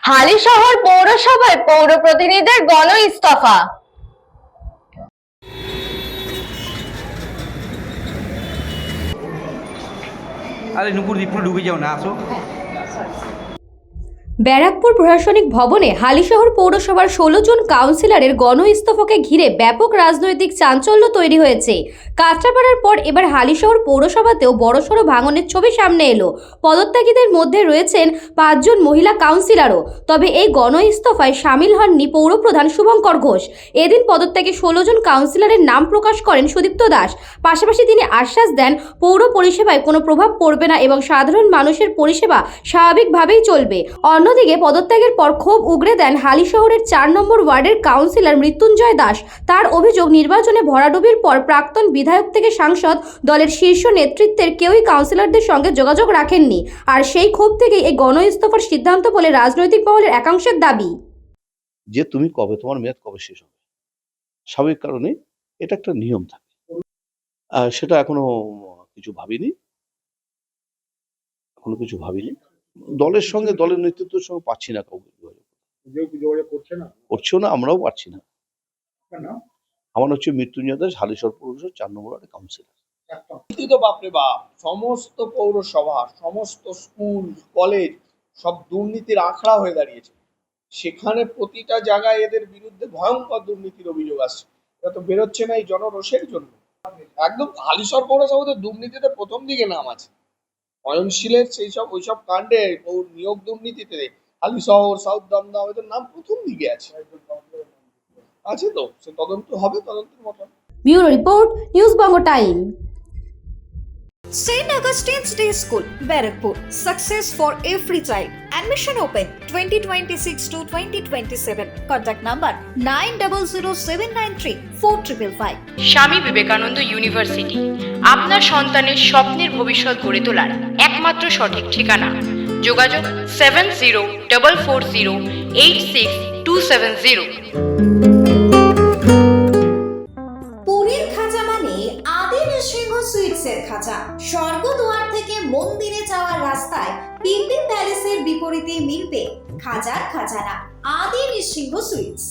হালিশহর পৌরসভায় পৌর প্রতিনিধিদের গণ ইস্তফা। আরে নুপুর দীপুর ঢুকে যাও না, আসো। ব্যারাকপুর প্রশাসনিক ভবনে হালিশহর পৌরসভার 16 জন কাউন্সিলরের গণ ইস্তফাকে ঘিরে ব্যাপক রাজনৈতিক চাঞ্চল্য তৈরি হয়েছে। কাঁচরাপাড়ার পর এবার হালিশহর পৌরসভাতেও বড়সড় ভাঙনের ছবি সামনে এলো। পদত্যাগীদের মধ্যে রয়েছেন 5 জন মহিলা কাউন্সিলরও। তবে এই গণ ইস্তফায় সামিল হননি পৌরপ্রধান শুভঙ্কর ঘোষ। এদিন পদত্যাগে 16 জন কাউন্সিলরের নাম প্রকাশ করেন সুদীপ্ত দাস। পাশাপাশি তিনি আশ্বাস দেন পৌর পরিষেবায় কোনো প্রভাব পড়বে না এবং সাধারণ মানুষের পরিষেবা স্বাভাবিকভাবেই চলবে। অন্যদিকে পদত্যাগের পর ক্ষোভ উগরে দেন হালিশহরের 4 নম্বর ওয়ার্ডের কাউন্সিলর মৃত্যুঞ্জয় দাস। তার অভিযোগ, নির্বাচনে ভরাডুবির পর প্রাক্তন বিধায়ক থেকে সাংসদ দলের শীর্ষ নেতৃত্বের কেউই কাউন্সিলরদের সঙ্গে যোগাযোগ রাখেননি। আর সেই ক্ষোভ থেকেই এই গণ ইস্তফার সিদ্ধান্ত বলে রাজনৈতিক মহলের একাংশের দাবি। যে তুমি কবে, তোমার মেয়াদ কবে শেষ হবে, স্বাভাবিক কারণে এটা একটা নিয়ম থাকে। সেটা এখনো কিছু ভাবিনি, দলের সঙ্গে, দলের নেতৃত্বের সঙ্গে পাচ্ছি না কাউকে যোগাযোগ করছেও না, আমরাও পাচ্ছি না। আমার হচ্ছে মৃত্যুঞ্জয় দাস, হালিশহর পৌরসভার 4 নম্বর ওয়ার্ডের কাউন্সিলর। বাপরে বাপ, সমস্ত পৌরসভা, সমস্ত স্কুল কলেজ সব দুর্নীতির আখড়া হয়ে দাঁড়িয়েছে। সেখানে প্রতিটা জায়গায় এদের বিরুদ্ধে ভয়ঙ্কর দুর্নীতির অভিযোগ আসছে। এটা তো বেরোচ্ছে না এই জনরোষের জন্য। একদম হালিশহর পৌরসভাতে দুর্নীতিতে প্রথম দিকে নাম আছে। অয়নশীলের ওইসব কাণ্ডে নিয়োগ দুর্নীতিতে হালিশহর, সাউথ দমদম এদের নাম প্রথম দিকে আছে। তো সে তদন্ত হবে, তদন্তের মতো। Bureau report, news Bangla time. St. Augustine's Day School, Barakpur. Success for every child. Admission open 2026 to 2027. Contact number 9007934555. Swami Vivekananda university, আপনার সন্তানের স্বপ্নের ভবিষ্যৎ গড়ে তোলার একমাত্র সঠিক ঠিকানা। যোগাযোগ 7044086270। পুরীর খাঁচা মানে আদি নৃসিংহ সুইটসের খাঁচা। স্বর্গদুয়ার থেকে মন্দিরে যাওয়ার রাস্তায় পিন্ডি প্যালেসের বিপরীতে মিলবে খাজার খাজানা আদি নৃসিংহ সুইটস।